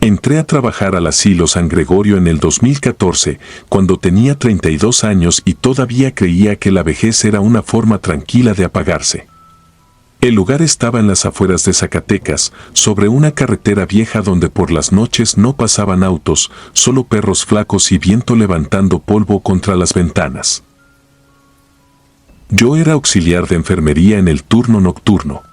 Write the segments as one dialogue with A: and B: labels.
A: Entré a trabajar al asilo San Gregorio en el 2014, cuando tenía 32 años y todavía creía que la vejez era una forma tranquila de apagarse. El lugar estaba en las afueras de Zacatecas, sobre una carretera vieja donde por las noches no pasaban autos, solo perros flacos y viento levantando polvo contra las ventanas. Yo era auxiliar de enfermería en el turno nocturno.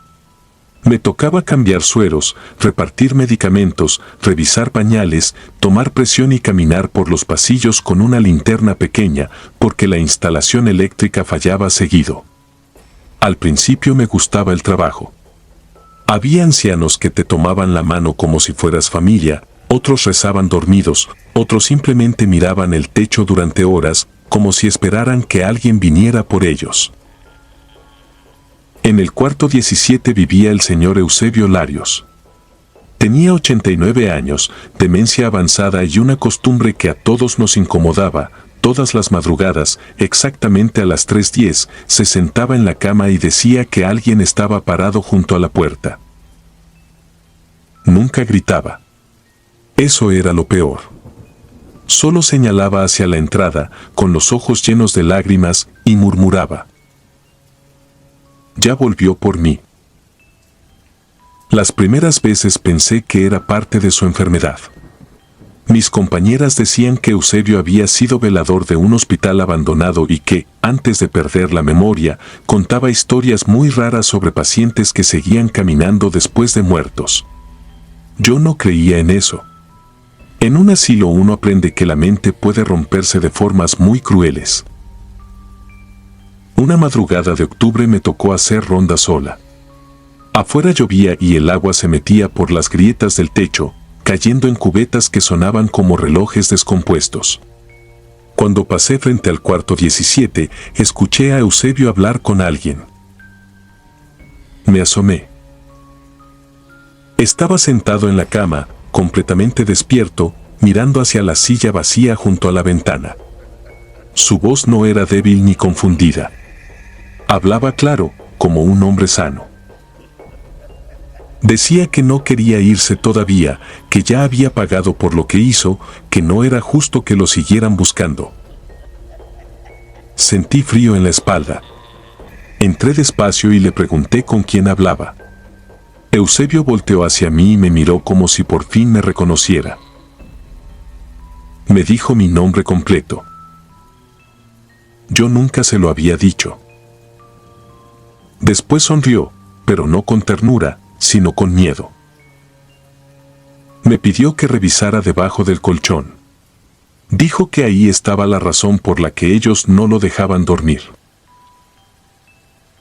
A: Me tocaba cambiar sueros, repartir medicamentos, revisar pañales, tomar presión y caminar por los pasillos con una linterna pequeña, porque la instalación eléctrica fallaba seguido. Al principio me gustaba el trabajo. Había ancianos que te tomaban la mano como si fueras familia, otros rezaban dormidos, otros simplemente miraban el techo durante horas, como si esperaran que alguien viniera por ellos. En el cuarto 17 vivía el señor Eusebio Larios. Tenía 89 años, demencia avanzada y una costumbre que a todos nos incomodaba. Todas las madrugadas, exactamente a las 3:10, se sentaba en la cama y decía que alguien estaba parado junto a la puerta. Nunca gritaba. Eso era lo peor. Solo señalaba hacia la entrada, con los ojos llenos de lágrimas, y murmuraba: «Ya volvió por mí». Las primeras veces pensé que era parte de su enfermedad. Mis compañeras decían que Eusebio había sido velador de un hospital abandonado y que, antes de perder la memoria, contaba historias muy raras sobre pacientes que seguían caminando después de muertos. Yo no creía en eso. En un asilo uno aprende que la mente puede romperse de formas muy crueles. Una madrugada de octubre me tocó hacer ronda sola. Afuera llovía y el agua se metía por las grietas del techo, cayendo en cubetas que sonaban como relojes descompuestos. Cuando pasé frente al cuarto 17, escuché a Eusebio hablar con alguien. Me asomé. Estaba sentado en la cama, completamente despierto, mirando hacia la silla vacía junto a la ventana. Su voz no era débil ni confundida. Hablaba claro, como un hombre sano. Decía que no quería irse todavía, que ya había pagado por lo que hizo, que no era justo que lo siguieran buscando. Sentí frío en la espalda. Entré despacio y le pregunté con quién hablaba. Eusebio volteó hacia mí y me miró como si por fin me reconociera. Me dijo mi nombre completo. Yo nunca se lo había dicho. Después sonrió, pero no con ternura, sino con miedo. Me pidió que revisara debajo del colchón. Dijo que ahí estaba la razón por la que ellos no lo dejaban dormir.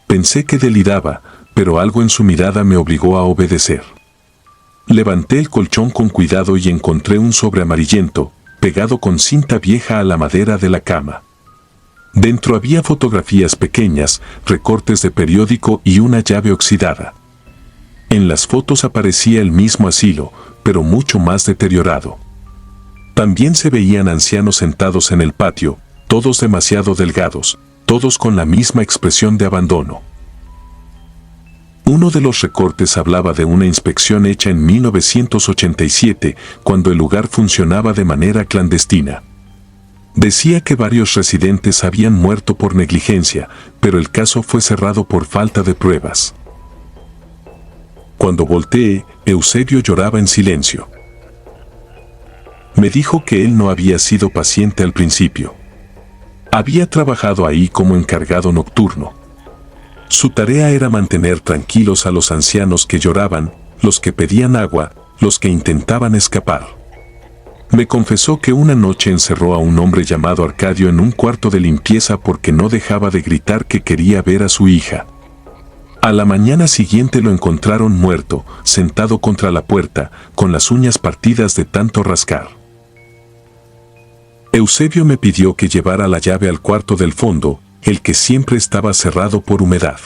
A: Pensé que deliraba, pero algo en su mirada me obligó a obedecer. Levanté el colchón con cuidado y encontré un sobre amarillento, pegado con cinta vieja a la madera de la cama. Dentro había fotografías pequeñas, recortes de periódico y una llave oxidada. En las fotos aparecía el mismo asilo, pero mucho más deteriorado. También se veían ancianos sentados en el patio, todos demasiado delgados, todos con la misma expresión de abandono. Uno de los recortes hablaba de una inspección hecha en 1987, cuando el lugar funcionaba de manera clandestina. Decía que varios residentes habían muerto por negligencia, pero el caso fue cerrado por falta de pruebas. Cuando volteé, Eusebio lloraba en silencio. Me dijo que él no había sido paciente al principio. Había trabajado ahí como encargado nocturno. Su tarea era mantener tranquilos a los ancianos que lloraban, los que pedían agua, los que intentaban escapar. Me confesó que una noche encerró a un hombre llamado Arcadio en un cuarto de limpieza porque no dejaba de gritar que quería ver a su hija. A la mañana siguiente lo encontraron muerto, sentado contra la puerta, con las uñas partidas de tanto rascar. Eusebio me pidió que llevara la llave al cuarto del fondo, el que siempre estaba cerrado por humedad.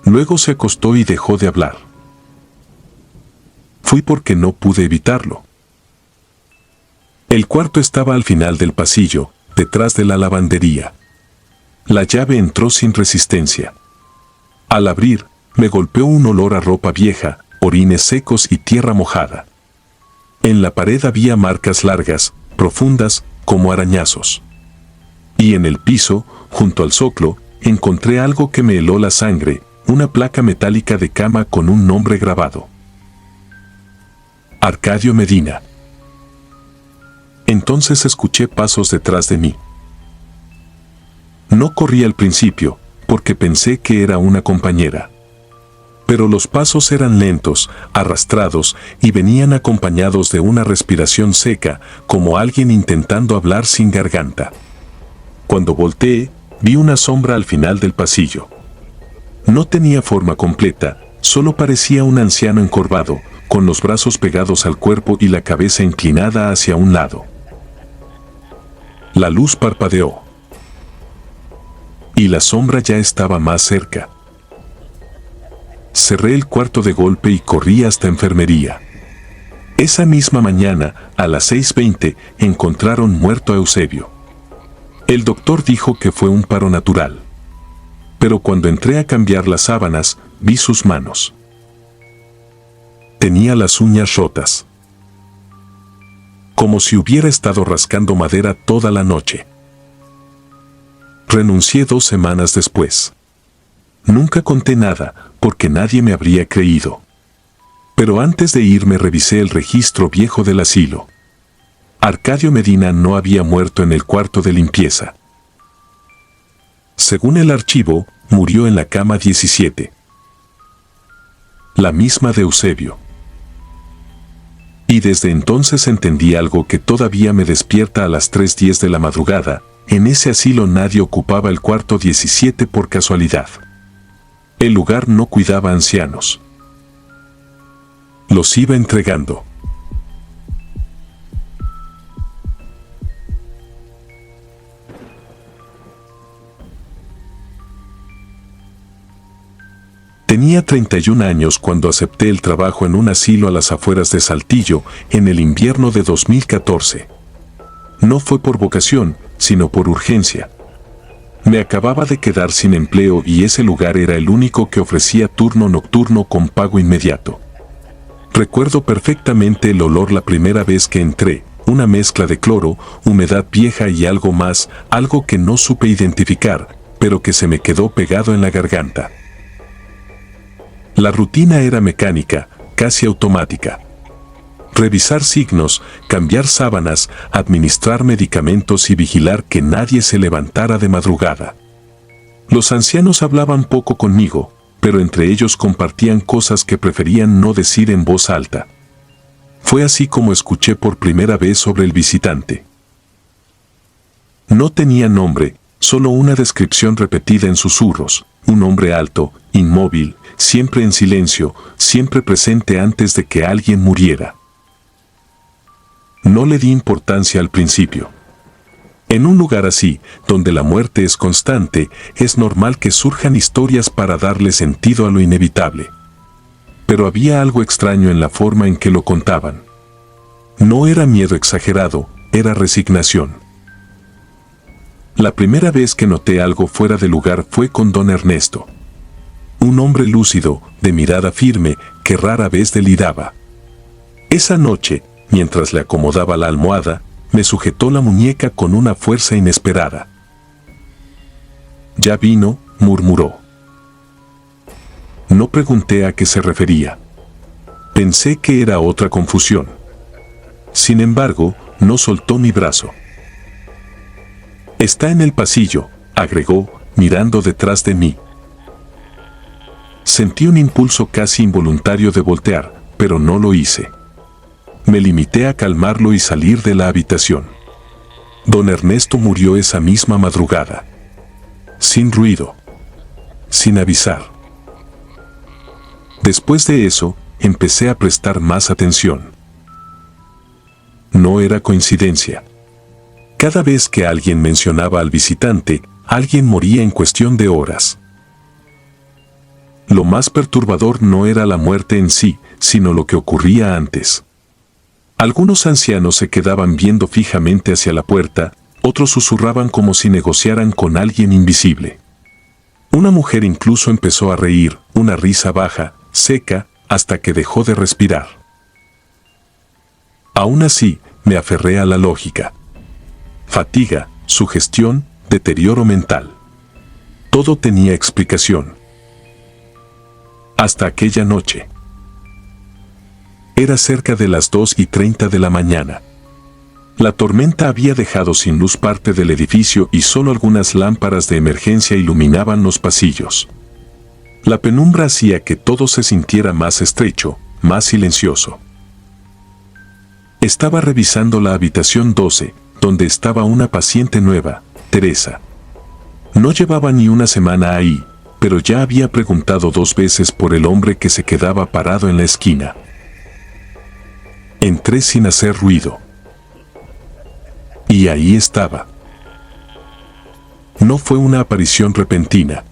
A: Luego se acostó y dejó de hablar. Fui porque no pude evitarlo. El cuarto estaba al final del pasillo, detrás de la lavandería. La llave entró sin resistencia. Al abrir, me golpeó un olor a ropa vieja, orines secos y tierra mojada. En la pared había marcas largas, profundas, como arañazos. Y en el piso, junto al zoclo, encontré algo que me heló la sangre, una placa metálica de cama con un nombre grabado. Arcadio Medina. Entonces escuché pasos detrás de mí. No corrí al principio, porque pensé que era una compañera. Pero los pasos eran lentos, arrastrados, y venían acompañados de una respiración seca, como alguien intentando hablar sin garganta. Cuando volteé, vi una sombra al final del pasillo. No tenía forma completa, solo parecía un anciano encorvado, con los brazos pegados al cuerpo y la cabeza inclinada hacia un lado. La luz parpadeó. Y la sombra ya estaba más cerca. Cerré el cuarto de golpe y corrí hasta enfermería. Esa misma mañana, a las 6:20, encontraron muerto a Eusebio. El doctor dijo que fue un paro natural. Pero cuando entré a cambiar las sábanas, vi sus manos. Tenía las uñas rotas. Como si hubiera estado rascando madera toda la noche. Renuncié 2 semanas después. Nunca conté nada, porque nadie me habría creído. Pero antes de irme revisé el registro viejo del asilo. Arcadio Medina no había muerto en el cuarto de limpieza. Según el archivo, murió en la cama 17. La misma de Eusebio. Y desde entonces entendí algo que todavía me despierta a las 3:10 de la madrugada. En ese asilo nadie ocupaba el cuarto 17 por casualidad. El lugar no cuidaba ancianos. Los iba entregando. Tenía 31 años cuando acepté el trabajo en un asilo a las afueras de Saltillo en el invierno de 2014. No fue por vocación, sino por urgencia. Me acababa de quedar sin empleo y ese lugar era el único que ofrecía turno nocturno con pago inmediato. Recuerdo perfectamente el olor la primera vez que entré, una mezcla de cloro, humedad vieja y algo más, algo que no supe identificar, pero que se me quedó pegado en la garganta. La rutina era mecánica, casi automática. Revisar signos, cambiar sábanas, administrar medicamentos y vigilar que nadie se levantara de madrugada. Los ancianos hablaban poco conmigo, pero entre ellos compartían cosas que preferían no decir en voz alta. Fue así como escuché por primera vez sobre el visitante. No tenía nombre, solo una descripción repetida en susurros, un hombre alto, inmóvil, siempre en silencio, siempre presente antes de que alguien muriera. No le di importancia al principio. En un lugar así, donde la muerte es constante, es normal que surjan historias para darle sentido a lo inevitable. Pero había algo extraño en la forma en que lo contaban. No era miedo exagerado, era resignación. La primera vez que noté algo fuera de lugar fue con don Ernesto. Un hombre lúcido, de mirada firme, que rara vez deliraba. Esa noche, mientras le acomodaba la almohada, me sujetó la muñeca con una fuerza inesperada. «Ya vino», murmuró. No pregunté a qué se refería. Pensé que era otra confusión. Sin embargo, no soltó mi brazo. «Está en el pasillo», agregó, mirando detrás de mí. Sentí un impulso casi involuntario de voltear, pero no lo hice. Me limité a calmarlo y salir de la habitación. Don Ernesto murió esa misma madrugada. Sin ruido. Sin avisar. Después de eso, empecé a prestar más atención. No era coincidencia. Cada vez que alguien mencionaba al visitante, alguien moría en cuestión de horas. Lo más perturbador no era la muerte en sí, sino lo que ocurría antes. Algunos ancianos se quedaban viendo fijamente hacia la puerta, otros susurraban como si negociaran con alguien invisible. Una mujer incluso empezó a reír, una risa baja, seca, hasta que dejó de respirar. Aún así, me aferré a la lógica. Fatiga, sugestión, deterioro mental. Todo tenía explicación. Hasta aquella noche. Era cerca de las 2:30 de la mañana. La tormenta había dejado sin luz parte del edificio y solo algunas lámparas de emergencia iluminaban los pasillos. La penumbra hacía que todo se sintiera más estrecho, más silencioso. Estaba revisando la habitación 12, donde estaba una paciente nueva, Teresa. No llevaba ni una semana ahí, pero ya había preguntado 2 veces por el hombre que se quedaba parado en la esquina. Entré sin hacer ruido. Y ahí estaba. No fue una aparición repentina.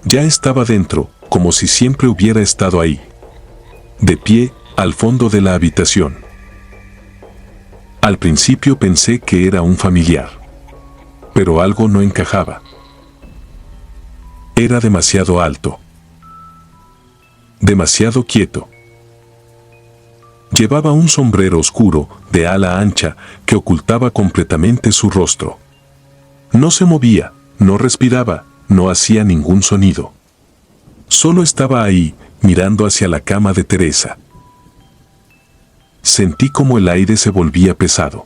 A: Ya estaba dentro, como si siempre hubiera estado ahí. De pie, al fondo de la habitación. Al principio pensé que era un familiar. Pero algo no encajaba. Era demasiado alto. Demasiado quieto. Llevaba un sombrero oscuro, de ala ancha, que ocultaba completamente su rostro. No se movía, no respiraba, no hacía ningún sonido. Solo estaba ahí, mirando hacia la cama de Teresa. Sentí como el aire se volvía pesado.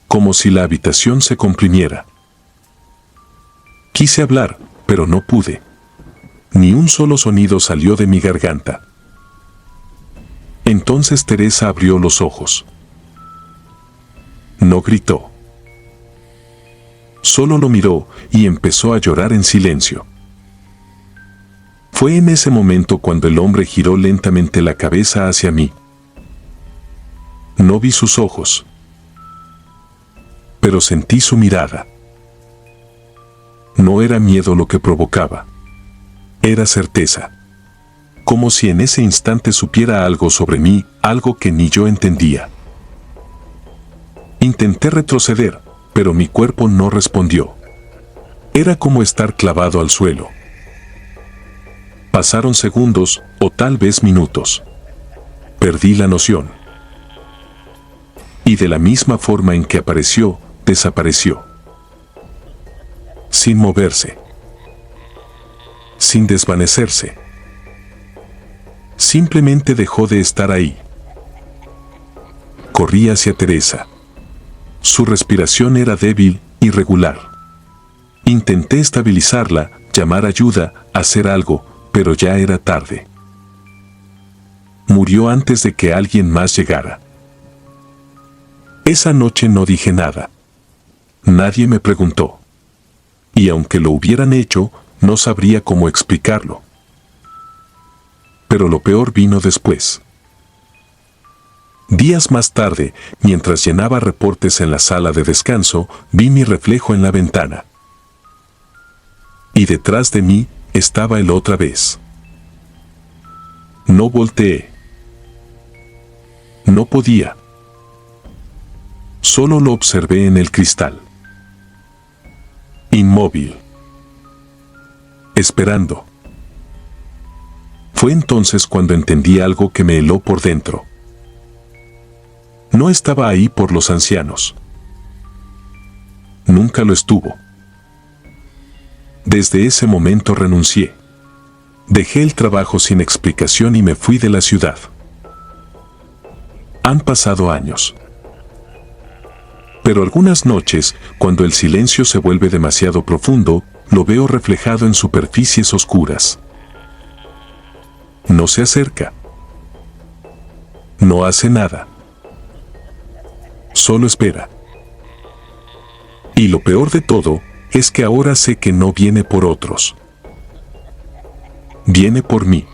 A: Como si la habitación se comprimiera. Quise hablar, pero no pude. Ni un solo sonido salió de mi garganta. Entonces Teresa abrió los ojos. No gritó. Solo lo miró y empezó a llorar en silencio. Fue en ese momento cuando el hombre giró lentamente la cabeza hacia mí. No vi sus ojos, pero sentí su mirada. No era miedo lo que provocaba. Era certeza. Como si en ese instante supiera algo sobre mí, algo que ni yo entendía. Intenté retroceder, pero mi cuerpo no respondió. Era como estar clavado al suelo. Pasaron segundos, o tal vez minutos. Perdí la noción. Y de la misma forma en que apareció, desapareció. Sin moverse. Sin desvanecerse. Simplemente dejó de estar ahí. Corrí hacia Teresa. Su respiración era débil, irregular. Intenté estabilizarla, llamar ayuda, hacer algo, pero ya era tarde. Murió antes de que alguien más llegara. Esa noche no dije nada. Nadie me preguntó. Y aunque lo hubieran hecho, no sabría cómo explicarlo. Pero lo peor vino después. Días más tarde, mientras llenaba reportes en la sala de descanso, vi mi reflejo en la ventana. Y detrás de mí estaba él otra vez. No volteé. No podía. Solo lo observé en el cristal. Inmóvil. Esperando. Fue entonces cuando entendí algo que me heló por dentro. No estaba ahí por los ancianos. Nunca lo estuvo. Desde ese momento renuncié. Dejé el trabajo sin explicación y me fui de la ciudad. Han pasado años. Pero algunas noches, cuando el silencio se vuelve demasiado profundo, lo veo reflejado en superficies oscuras. No se acerca. No hace nada. Solo espera. Y lo peor de todo, es que ahora sé que no viene por otros. Viene por mí.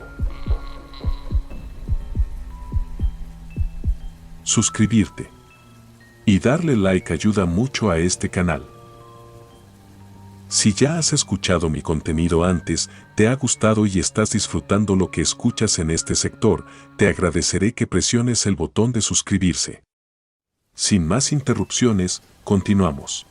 A: Suscribirte y darle like ayuda mucho a este canal. Si ya has escuchado mi contenido antes, te ha gustado y estás disfrutando lo que escuchas en este sector, te agradeceré que presiones el botón de suscribirse. Sin más interrupciones, continuamos.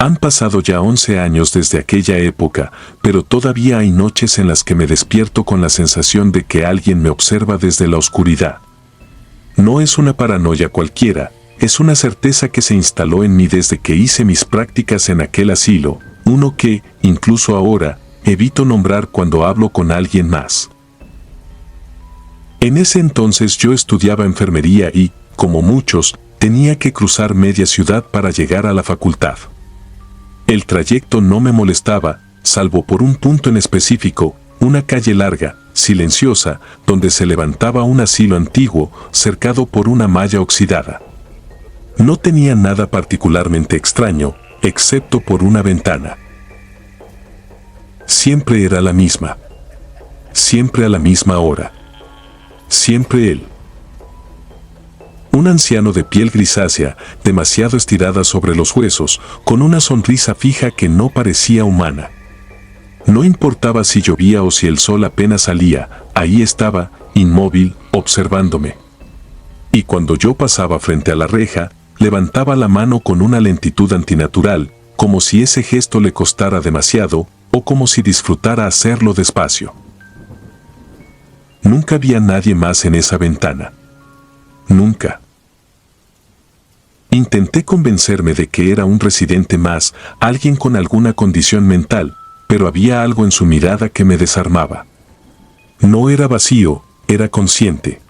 A: Han pasado ya 11 años desde aquella época, pero todavía hay noches en las que me despierto con la sensación de que alguien me observa desde la oscuridad. No es una paranoia cualquiera, es una certeza que se instaló en mí desde que hice mis prácticas en aquel asilo, uno que, incluso ahora, evito nombrar cuando hablo con alguien más. En ese entonces yo estudiaba enfermería y, como muchos, tenía que cruzar media ciudad para llegar a la facultad. El trayecto no me molestaba, salvo por un punto en específico, una calle larga, silenciosa, donde se levantaba un asilo antiguo, cercado por una malla oxidada. No tenía nada particularmente extraño, excepto por una ventana. Siempre era la misma. Siempre a la misma hora. Siempre él. Un anciano de piel grisácea, demasiado estirada sobre los huesos, con una sonrisa fija que no parecía humana. No importaba si llovía o si el sol apenas salía, ahí estaba, inmóvil, observándome. Y cuando yo pasaba frente a la reja, levantaba la mano con una lentitud antinatural, como si ese gesto le costara demasiado, o como si disfrutara hacerlo despacio. Nunca había nadie más en esa ventana. Nunca. Intenté convencerme de que era un residente más, alguien con alguna condición mental, pero había algo en su mirada que me desarmaba. No era vacío, era consciente.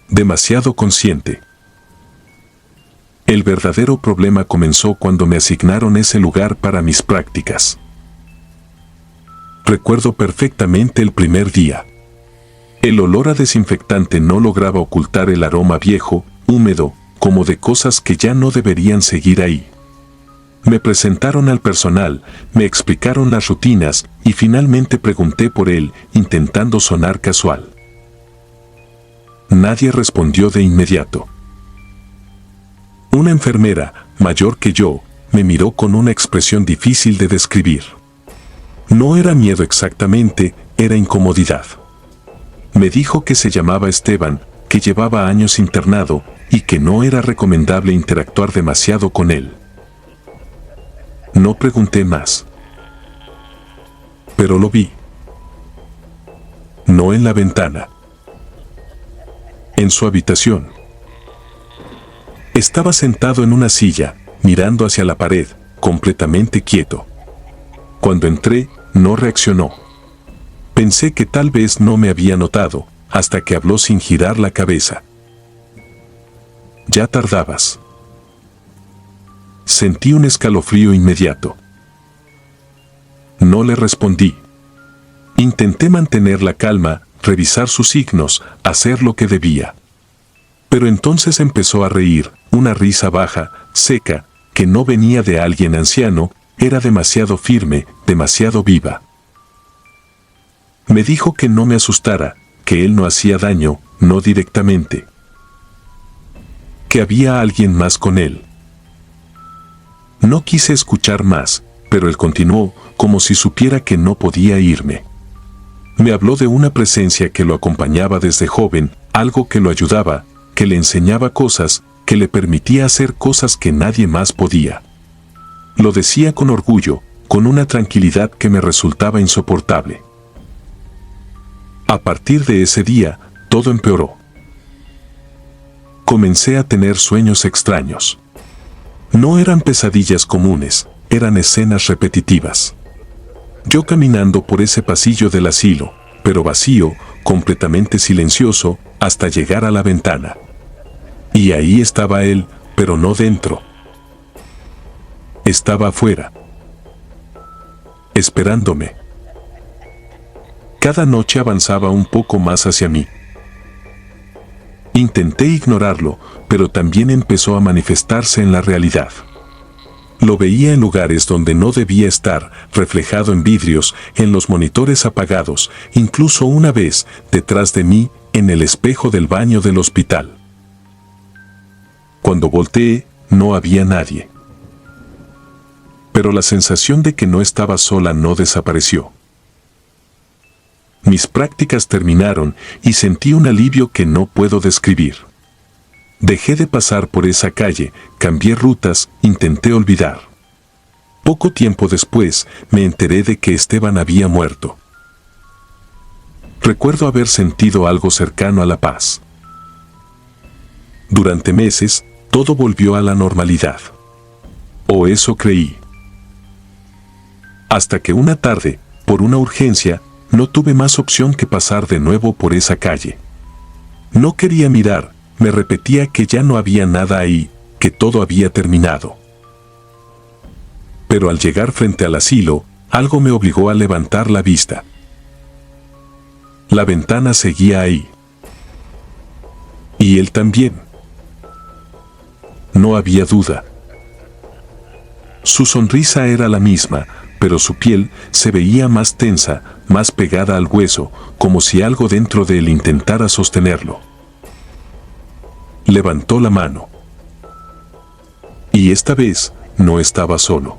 A: Demasiado consciente. El verdadero problema comenzó cuando me asignaron ese lugar para mis prácticas. Recuerdo perfectamente el primer día. El olor a desinfectante no lograba ocultar el aroma viejo, húmedo, como de cosas que ya no deberían seguir ahí. Me presentaron al personal, me explicaron las rutinas y finalmente pregunté por él, intentando sonar casual. Nadie respondió de inmediato. Una enfermera, mayor que yo, me miró con una expresión difícil de describir. No era miedo exactamente, era incomodidad. Me dijo que se llamaba Esteban, que llevaba años internado y que no era recomendable interactuar demasiado con él. No pregunté más. Pero lo vi. No en la ventana. En su habitación. Estaba sentado en una silla, mirando hacia la pared, completamente quieto. Cuando entré, no reaccionó. Pensé que tal vez no me había notado, hasta que habló sin girar la cabeza. Ya tardabas. Sentí un escalofrío inmediato. No le respondí. Intenté mantener la calma, revisar sus signos, hacer lo que debía. Pero entonces empezó a reír, una risa baja, seca, que no venía de alguien anciano, era demasiado firme, demasiado viva. Me dijo que no me asustara, que él no hacía daño, no directamente. Que había alguien más con él. No quise escuchar más, pero él continuó, como si supiera que no podía irme. Me habló de una presencia que lo acompañaba desde joven, algo que lo ayudaba, que le enseñaba cosas, que le permitía hacer cosas que nadie más podía. Lo decía con orgullo, con una tranquilidad que me resultaba insoportable. A partir de ese día, todo empeoró. Comencé a tener sueños extraños. No eran pesadillas comunes, eran escenas repetitivas. Yo caminando por ese pasillo del asilo, pero vacío, completamente silencioso, hasta llegar a la ventana. Y ahí estaba él, pero no dentro. Estaba afuera. Esperándome. Cada noche avanzaba un poco más hacia mí. Intenté ignorarlo, pero también empezó a manifestarse en la realidad. Lo veía en lugares donde no debía estar, reflejado en vidrios, en los monitores apagados, incluso una vez, detrás de mí, en el espejo del baño del hospital. Cuando volteé, no había nadie. Pero la sensación de que no estaba sola no desapareció. Mis prácticas terminaron y sentí un alivio que no puedo describir. Dejé de pasar por esa calle, cambié rutas, intenté olvidar. Poco tiempo después, me enteré de que Esteban había muerto. Recuerdo haber sentido algo cercano a la paz. Durante meses, todo volvió a la normalidad. O eso creí. Hasta que una tarde, por una urgencia, no tuve más opción que pasar de nuevo por esa calle. No quería mirar, me repetía que ya no había nada ahí, que todo había terminado. Pero al llegar frente al asilo, algo me obligó a levantar la vista. La ventana seguía ahí. Y él también. No había duda. Su sonrisa era la misma, pero su piel se veía más tensa, más pegada al hueso, como si algo dentro de él intentara sostenerlo. Levantó la mano. Y esta vez no estaba solo.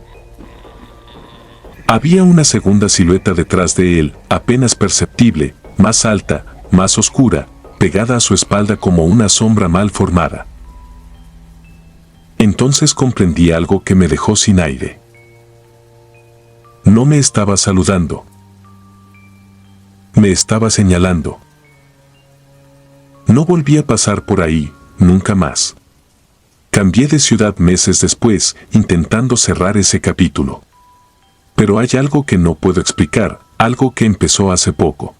A: Había una segunda silueta detrás de él, apenas perceptible, más alta, más oscura, pegada a su espalda como una sombra mal formada. Entonces comprendí algo que me dejó sin aire. No me estaba saludando. Me estaba señalando. No volví a pasar por ahí, nunca más. Cambié de ciudad meses después, intentando cerrar ese capítulo. Pero hay algo que no puedo explicar, algo que empezó hace poco.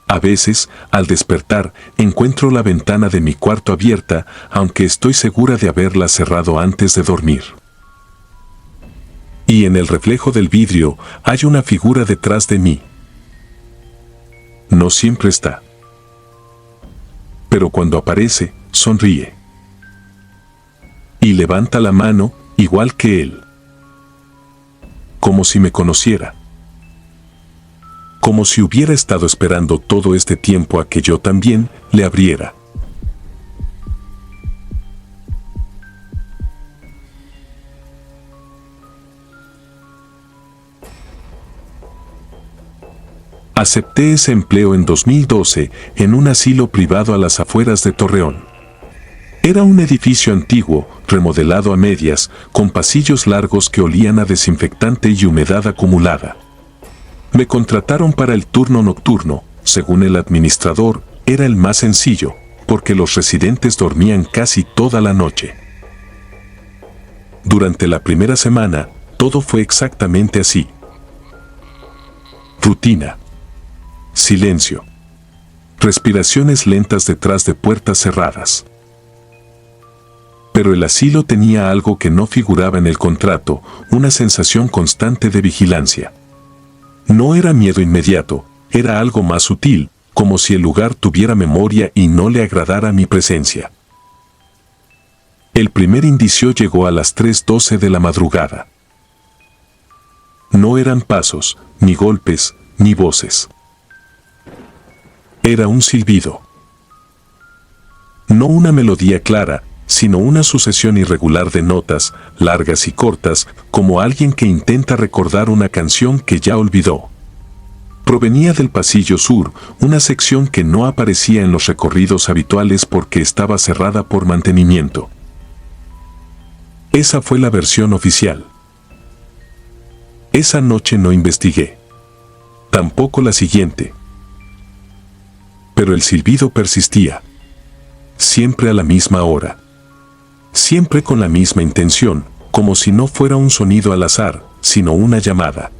A: A veces, al despertar, encuentro la ventana de mi cuarto abierta, aunque estoy segura de haberla cerrado antes de dormir. Y en el reflejo del vidrio hay una figura detrás de mí. No siempre está. Pero cuando aparece, sonríe. Y levanta la mano, igual que él. Como si me conociera. Como si hubiera estado esperando todo este tiempo a que yo también le abriera. Acepté ese empleo en 2012 en un asilo privado a las afueras de Torreón. Era un edificio antiguo, remodelado a medias, con pasillos largos que olían a desinfectante y humedad acumulada. Me contrataron para el turno nocturno, según el administrador, era el más sencillo, porque los residentes dormían casi toda la noche. Durante la primera semana, todo fue exactamente así. Rutina. Silencio. Respiraciones lentas detrás de puertas cerradas. Pero el asilo tenía algo que no figuraba en el contrato, una sensación constante de vigilancia. No era miedo inmediato, era algo más sutil, como si el lugar tuviera memoria y no le agradara mi presencia. El primer indicio llegó a las 3:12 de la madrugada. No eran pasos, ni golpes, ni voces. Era un silbido. No una melodía clara, sino una sucesión irregular de notas, largas y cortas, como alguien que intenta recordar una canción que ya olvidó. Provenía del pasillo sur, una sección que no aparecía en los recorridos habituales porque estaba cerrada por mantenimiento. Esa fue la versión oficial. Esa noche no investigué. Tampoco la siguiente. Pero el silbido persistía. Siempre a la misma hora. Siempre con la misma intención, como si no fuera un sonido al azar, sino una llamada.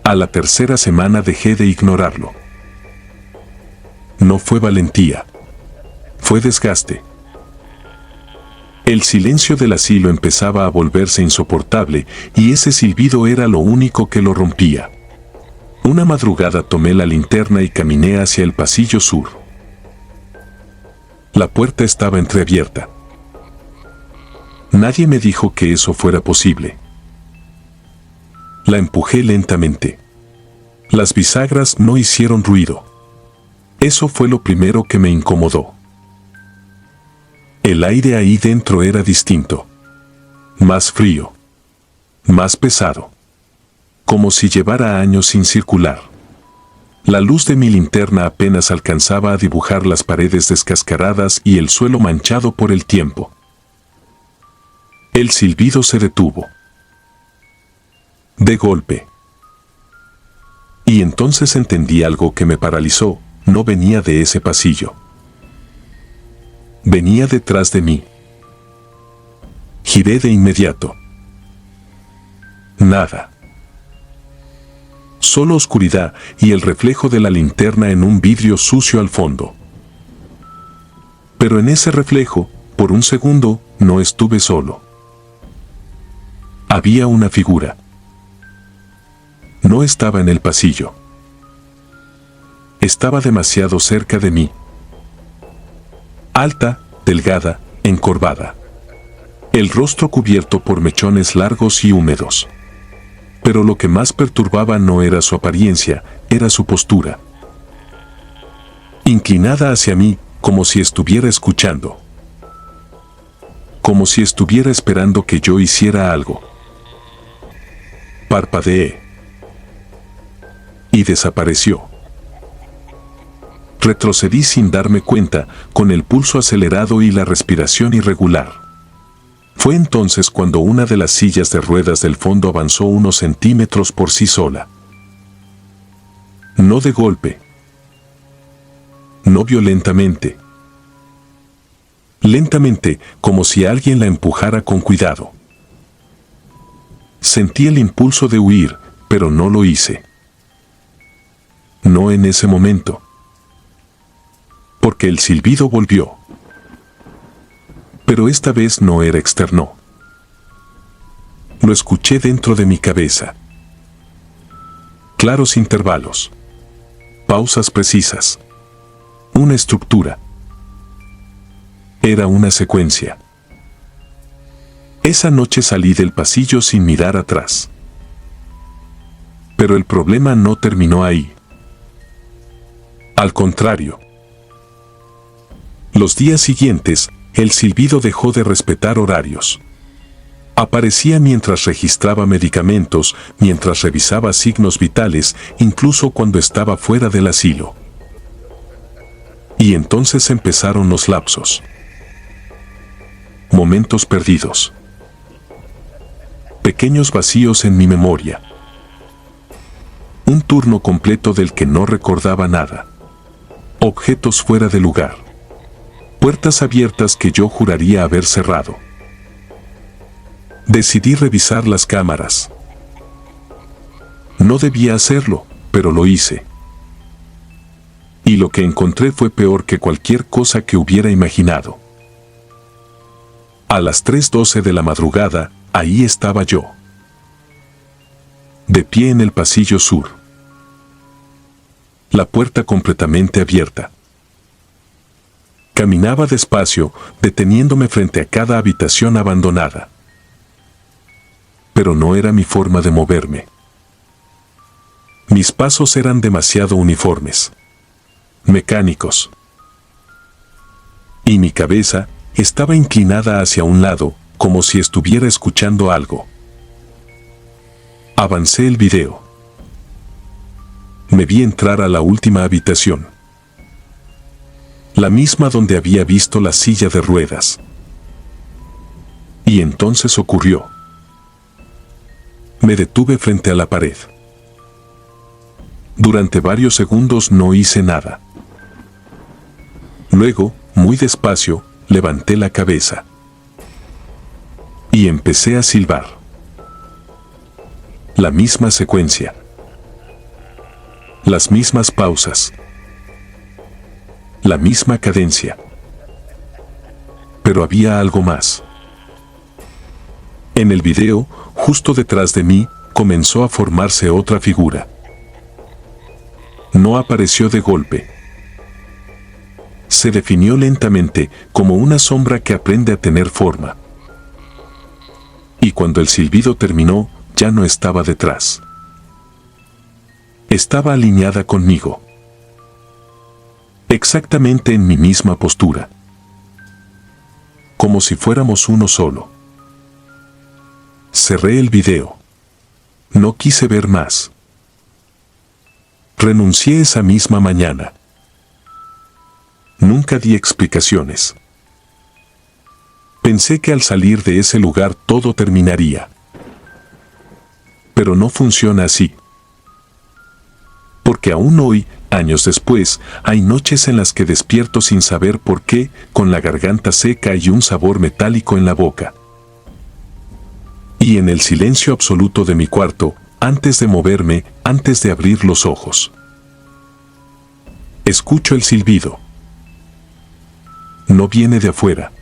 A: A la tercera semana dejé de ignorarlo. No fue valentía. Fue desgaste. El silencio del asilo empezaba a volverse insoportable y ese silbido era lo único que lo rompía. Una madrugada tomé la linterna y caminé hacia el pasillo sur. La puerta estaba entreabierta. Nadie me dijo que eso fuera posible. La empujé lentamente. Las bisagras no hicieron ruido. Eso fue lo primero que me incomodó. El aire ahí dentro era distinto. Más frío. Más pesado. Como si llevara años sin circular. La luz de mi linterna apenas alcanzaba a dibujar las paredes descascaradas y el suelo manchado por el tiempo. El silbido se detuvo. De golpe. Y entonces entendí algo que me paralizó. No venía de ese pasillo. Venía detrás de mí. Giré de inmediato. Nada. Solo oscuridad y el reflejo de la linterna en un vidrio sucio al fondo. Pero en ese reflejo, por un segundo, no estuve solo. Había una figura. No estaba en el pasillo. Estaba demasiado cerca de mí. Alta, delgada, encorvada. El rostro cubierto por mechones largos y húmedos. Pero lo que más perturbaba no era su apariencia, era su postura. Inclinada hacia mí, como si estuviera escuchando. Como si estuviera esperando que yo hiciera algo. Parpadeé. Y desapareció. Retrocedí sin darme cuenta, con el pulso acelerado y la respiración irregular. Fue entonces cuando una de las sillas de ruedas del fondo avanzó unos centímetros por sí sola. No de golpe. No violentamente. Lentamente, como si alguien la empujara con cuidado. Sentí el impulso de huir, pero no lo hice. No en ese momento. Porque el silbido volvió. Pero esta vez no era externo. Lo escuché dentro de mi cabeza. Claros intervalos. Pausas precisas. Una estructura. Era una secuencia. Esa noche salí del pasillo sin mirar atrás. Pero el problema no terminó ahí. Al contrario. Los días siguientes, el silbido dejó de respetar horarios. Aparecía mientras registraba medicamentos, mientras revisaba signos vitales, incluso cuando estaba fuera del asilo. Y entonces empezaron los lapsos. Momentos perdidos. Pequeños vacíos en mi memoria. Un turno completo del que no recordaba nada. Objetos fuera de lugar. Puertas abiertas que yo juraría haber cerrado. Decidí revisar las cámaras. No debía hacerlo, pero lo hice. Y lo que encontré fue peor que cualquier cosa que hubiera imaginado. A las 3:12 de la madrugada, ahí estaba yo. De pie en el pasillo sur. La puerta completamente abierta. Caminaba despacio, deteniéndome frente a cada habitación abandonada. Pero no era mi forma de moverme. Mis pasos eran demasiado uniformes. Mecánicos. Y mi cabeza estaba inclinada hacia un lado, como si estuviera escuchando algo. Avancé el video. Me vi entrar a la última habitación. La misma donde había visto la silla de ruedas. Y entonces ocurrió. Me detuve frente a la pared. Durante varios segundos no hice nada. Luego, muy despacio, levanté la cabeza. Y empecé a silbar. La misma secuencia. Las mismas pausas. La misma cadencia. Pero había algo más. En el video, justo detrás de mí, comenzó a formarse otra figura. No apareció de golpe. Se definió lentamente, como una sombra que aprende a tener forma. Y cuando el silbido terminó, ya no estaba detrás. Estaba alineada conmigo. Exactamente en mi misma postura. Como si fuéramos uno solo. Cerré el video. No quise ver más. Renuncié esa misma mañana. Nunca di explicaciones. Pensé que al salir de ese lugar todo terminaría. Pero no funciona así. Porque aún hoy, años después, hay noches en las que despierto sin saber por qué, con la garganta seca y un sabor metálico en la boca. Y en el silencio absoluto de mi cuarto, antes de moverme, antes de abrir los ojos, escucho el silbido. No viene de afuera.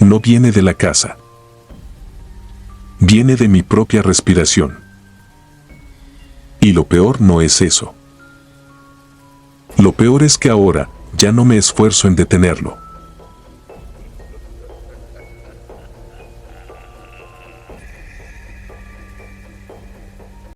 A: No viene de la casa. Viene de mi propia respiración. Y lo peor no es eso. Lo peor es que ahora ya no me esfuerzo en detenerlo.